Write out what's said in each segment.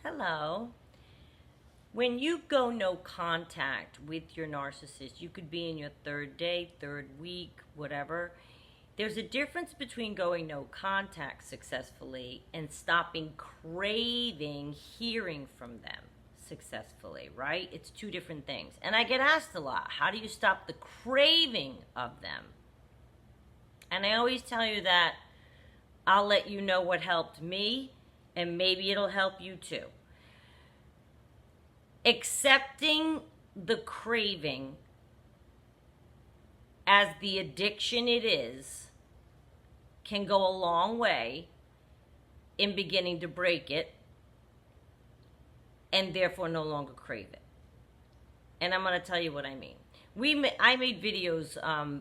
Hello. When you go no contact with your narcissist, you could be in your third day, third week, whatever. There's a difference between going no contact successfully and stopping craving hearing from them successfully, right? It's two different things. And I get asked a lot, how do you stop the craving of them? And I always tell you that I'll let you know what helped me, and maybe it'll help you too. Accepting the craving as the addiction it is can go a long way in beginning to break it and therefore no longer crave it. And I'm going to tell you what I mean. I made videos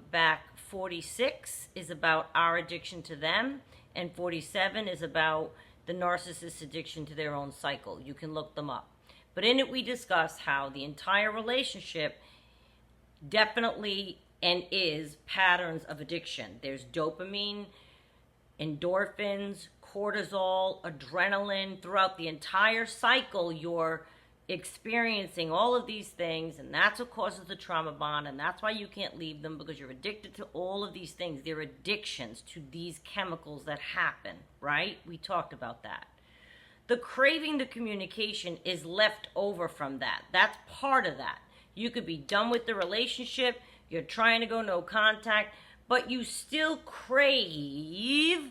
back. 46 is about our addiction to them, and 47 is about the narcissist's addiction to their own cycle. You can look them up. But in it we discuss how the entire relationship definitely and is patterns of addiction. There's dopamine, endorphins, cortisol, adrenaline. Throughout the entire cycle, you're experiencing all of these things, and that's what causes the trauma bond, and that's why you can't leave them, because you're addicted to all of these things. They're addictions to these chemicals that happen, right? We talked about that. The craving, the communication is left over from that. That's part of that. You could be done with the relationship, you're trying to go no contact, but you still crave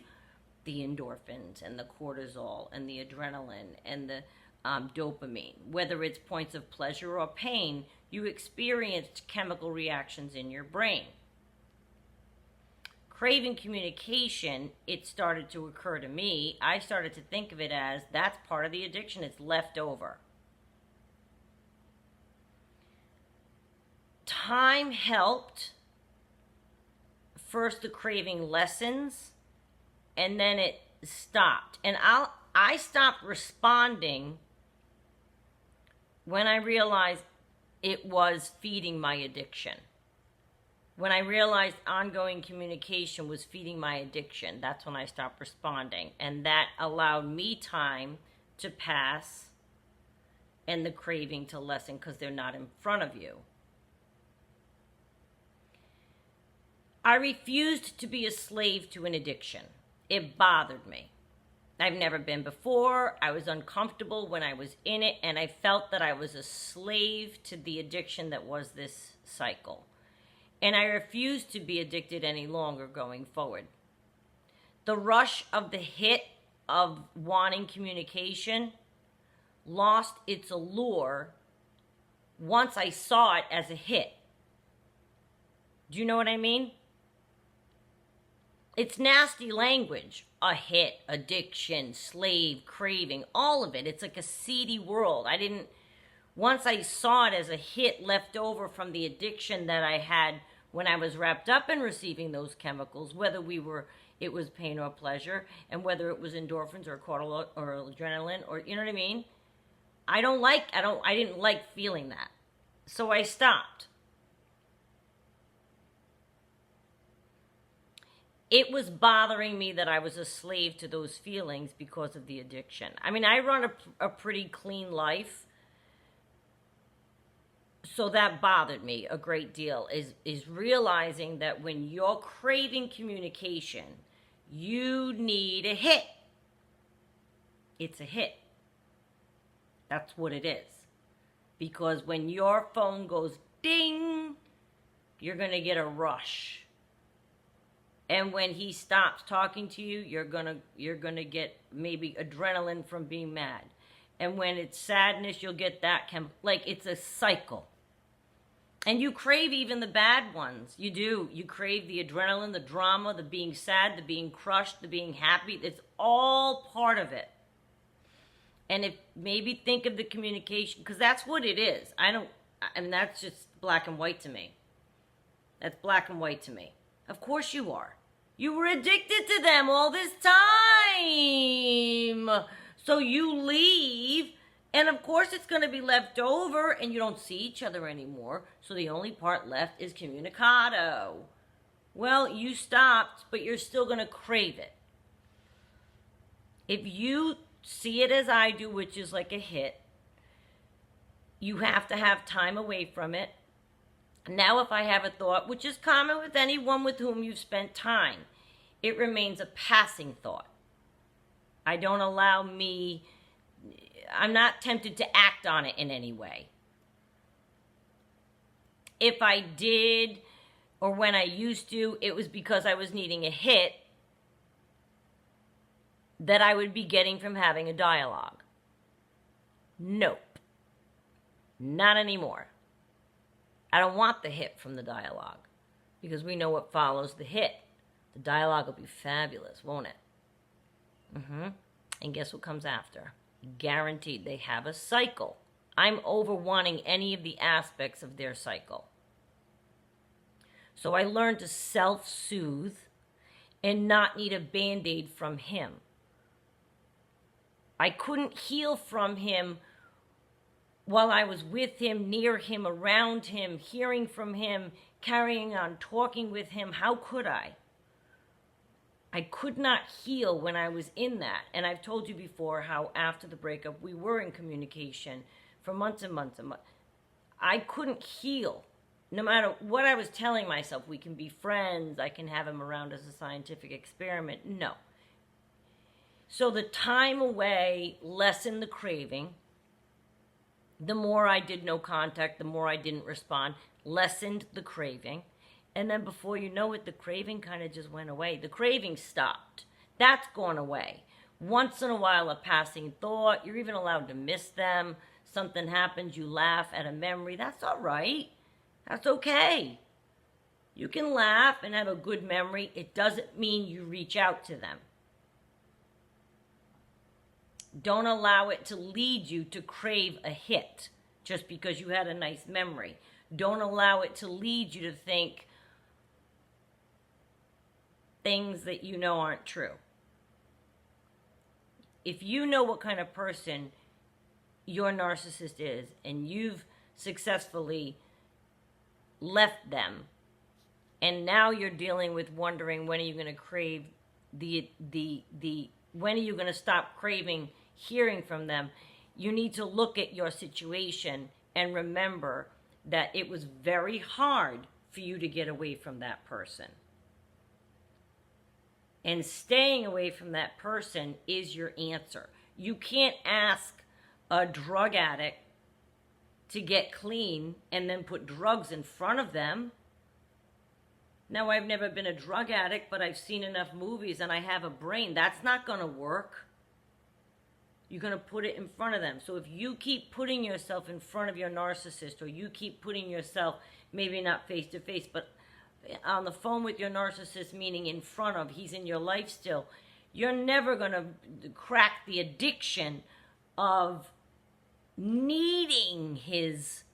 the endorphins and the cortisol and the adrenaline and the dopamine. Whether it's points of pleasure or pain, you experienced chemical reactions in your brain. Craving communication, it started to occur to me. I started to think of it as that's part of the addiction. It's left over. Time helped. First the craving lessens, and then it stopped. And I stopped responding when I realized it was feeding my addiction. When I realized ongoing communication was feeding my addiction, that's when I stopped responding. And that allowed me time to pass and the craving to lessen, because they're not in front of you. I refused to be a slave to an addiction. It bothered me. I've never been before. I was uncomfortable when I was in it, and I felt that I was a slave to the addiction that was this cycle. And I refuse to be addicted any longer going forward. The rush of the hit of wanting communication lost its allure once I saw it as a hit. Do you know what I mean? It's nasty language. A hit, addiction, slave, craving, all of it. It's like a seedy world. Once I saw it as a hit left over from the addiction that I had when I was wrapped up in receiving those chemicals, whether it was pain or pleasure, and whether it was endorphins or cortisol or adrenaline, or you know what I mean? I didn't like feeling that. So I stopped. It was bothering me that I was a slave to those feelings because of the addiction. I mean, I run a pretty clean life, so that bothered me a great deal, is realizing that when you're craving communication, you need a hit. It's a hit. That's what it is. Because when your phone goes ding, you're going to get a rush. And when he stops talking to you, you're gonna get maybe adrenaline from being mad. And when it's sadness, you'll get that like it's a cycle. And you crave even the bad ones. You do. You crave the adrenaline, the drama, the being sad, the being crushed, the being happy. It's all part of it. And if maybe think of the communication, because that's what it is. I mean, that's just black and white to me. That's black and white to me. Of course you are. You were addicted to them all this time. So you leave, and of course it's going to be left over, and you don't see each other anymore. So the only part left is communicado. Well, you stopped, but you're still going to crave it. If you see it as I do, which is like a hit. You have to have time away from it. Now, if I have a thought, which is common with anyone with whom you've spent time, it remains a passing thought. I don't allow me, I'm not tempted to act on it in any way. If I did, or when I used to, it was because I was needing a hit that I would be getting from having a dialogue. Nope. Not anymore. I don't want the hit from the dialogue, because we know what follows the hit. The dialogue will be fabulous, won't it? And guess what comes after? Guaranteed. They have a cycle. I'm over wanting any of the aspects of their cycle. So I learned to self-soothe and not need a Band-Aid from him. I couldn't heal from him while I was with him, near him, around him, hearing from him, carrying on, talking with him. How could I? I could not heal when I was in that. And I've told you before how after the breakup, we were in communication for months and months and months. I couldn't heal. No matter what I was telling myself, we can be friends, I can have him around as a scientific experiment. No. So the time away lessened the craving. The more I did no contact, the more I didn't respond, lessened the craving. And then before you know it, the craving kind of just went away. The craving stopped. That's gone away. Once in a while, a passing thought. You're even allowed to miss them. Something happens, you laugh at a memory. That's all right. That's okay. You can laugh and have a good memory. It doesn't mean you reach out to them. Don't allow it to lead you to crave a hit just because you had a nice memory. Don't allow it to lead you to think things that you know aren't true. If you know what kind of person your narcissist is and you've successfully left them, and now you're dealing with wondering when are you going to crave when are you going to stop craving hearing from them, you need to look at your situation and remember that it was very hard for you to get away from that person. And staying away from that person is your answer. You can't ask a drug addict to get clean and then put drugs in front of them. Now, I've never been a drug addict, but I've seen enough movies and I have a brain. That's not going to work. You're going to put it in front of them. So if you keep putting yourself in front of your narcissist, or you keep putting yourself, maybe not face to face, but on the phone with your narcissist, meaning in front of, he's in your life still, you're never going to crack the addiction of needing his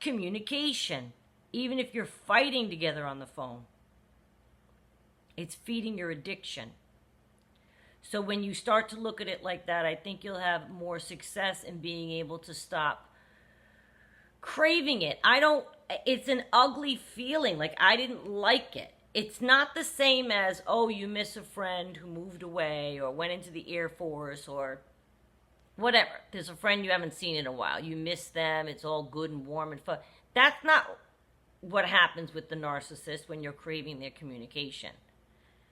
communication, even if you're fighting together on the phone. It's feeding your addiction. So when you start to look at it like that, I think you'll have more success in being able to stop craving it. It's an ugly feeling. Like, I didn't like it. It's not the same as, oh, you miss a friend who moved away or went into the Air Force or whatever. There's a friend you haven't seen in a while. You miss them. It's all good and warm and fun. That's not what happens with the narcissist when you're craving their communication.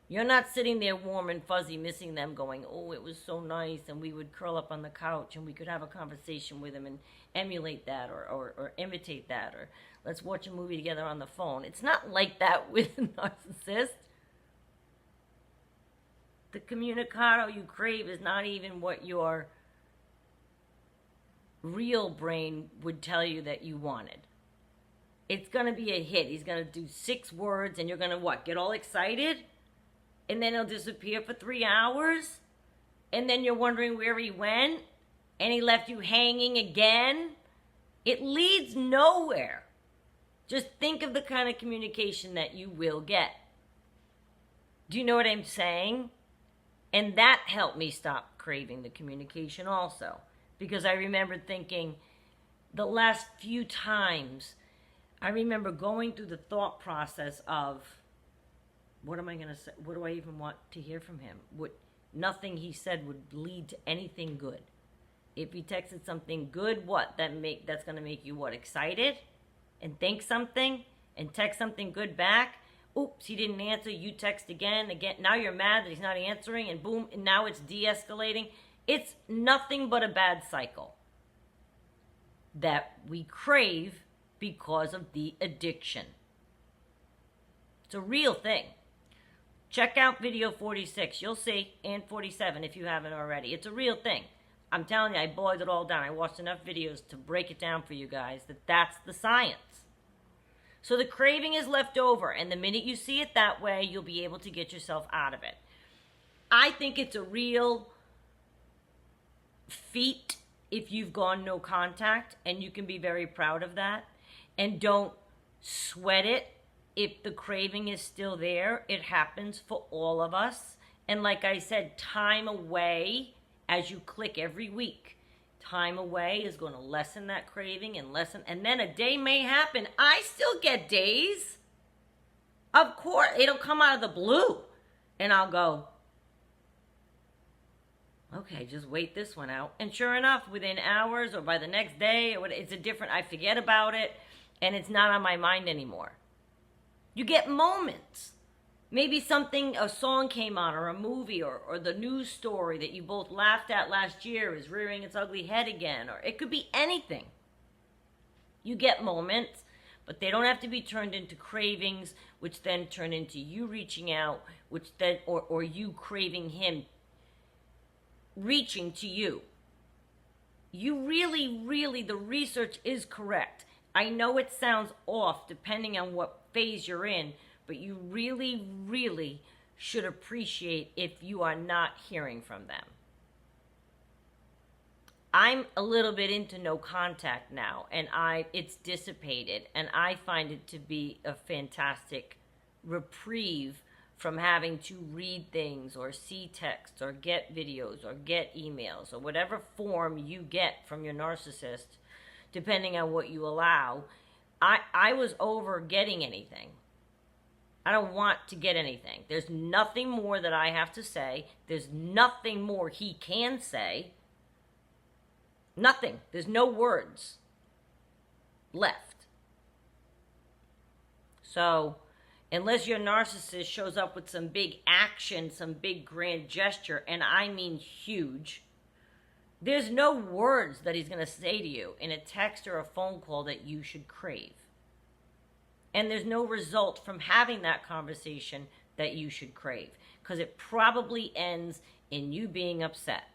You're not sitting there warm and fuzzy missing them going, oh, it was so nice, and we would curl up on the couch and we could have a conversation with them and emulate that or imitate that, or let's watch a movie together on the phone. It's not like that with a narcissist. The communicado you crave is not even what your real brain would tell you that you wanted. It's going to be a hit. He's going to do 6 words and you're going to what? Get all excited? And then he'll disappear for 3 hours? And then you're wondering where he went? And he left you hanging again? It leads nowhere. Just think of the kind of communication that you will get. Do you know what I'm saying? And that helped me stop craving the communication also. Because I remembered thinking, the last few times, I remember going through the thought process of, what am I going to say? What do I even want to hear from him? nothing he said would lead to anything good. If he texted something good, what? That's going to make you what? Excited? And think something? And text something good back? Oops, he didn't answer. You text again. Now you're mad that he's not answering, and boom, and now it's de-escalating. It's nothing but a bad cycle that we crave because of the addiction. It's a real thing. Check out video 46. You'll see, and 47 if you haven't already. It's a real thing. I'm telling you, I boiled it all down. I watched enough videos to break it down for you guys that's the science. So the craving is left over, and the minute you see it that way, you'll be able to get yourself out of it. I think it's a real feat if you've gone no contact, and you can be very proud of that. And don't sweat it if the craving is still there. It happens for all of us. And like I said, time away, as you click every week, time away is going to lessen that craving and then a day may happen. I still get days. Of course, it'll come out of the blue. And I'll go, okay, just wait this one out. And sure enough, within hours or by the next day, I forget about it, and it's not on my mind anymore. You get moments. Maybe a song came on, or a movie, or the news story that you both laughed at last year is rearing its ugly head again, or it could be anything. You get moments, but they don't have to be turned into cravings, which then turn into you reaching out, or you craving him reaching to you. You really, the research is correct. I know it sounds off depending on what phase you're in, but you really should appreciate if you are not hearing from them. I'm a little bit into no contact now, and it's dissipated, and I find it to be a fantastic reprieve from having to read things or see texts or get videos or get emails or whatever form you get from your narcissist, depending on what you allow. I was over getting anything. I don't want to get anything. There's nothing more that I have to say. There's nothing more he can say. Nothing. There's no words left. So, unless your narcissist shows up with some big action, some big grand gesture, and I mean huge, there's no words that he's going to say to you in a text or a phone call that you should crave. And there's no result from having that conversation that you should crave, because it probably ends in you being upset.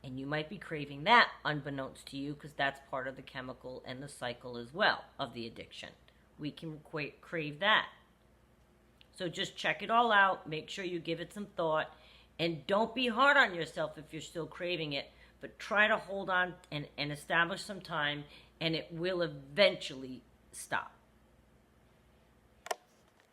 And you might be craving that unbeknownst to you, because that's part of the chemical and the cycle as well of the addiction. We can crave that. So just check it all out. Make sure you give it some thought. And don't be hard on yourself if you're still craving it. But try to hold on and establish some time, and it will eventually stop.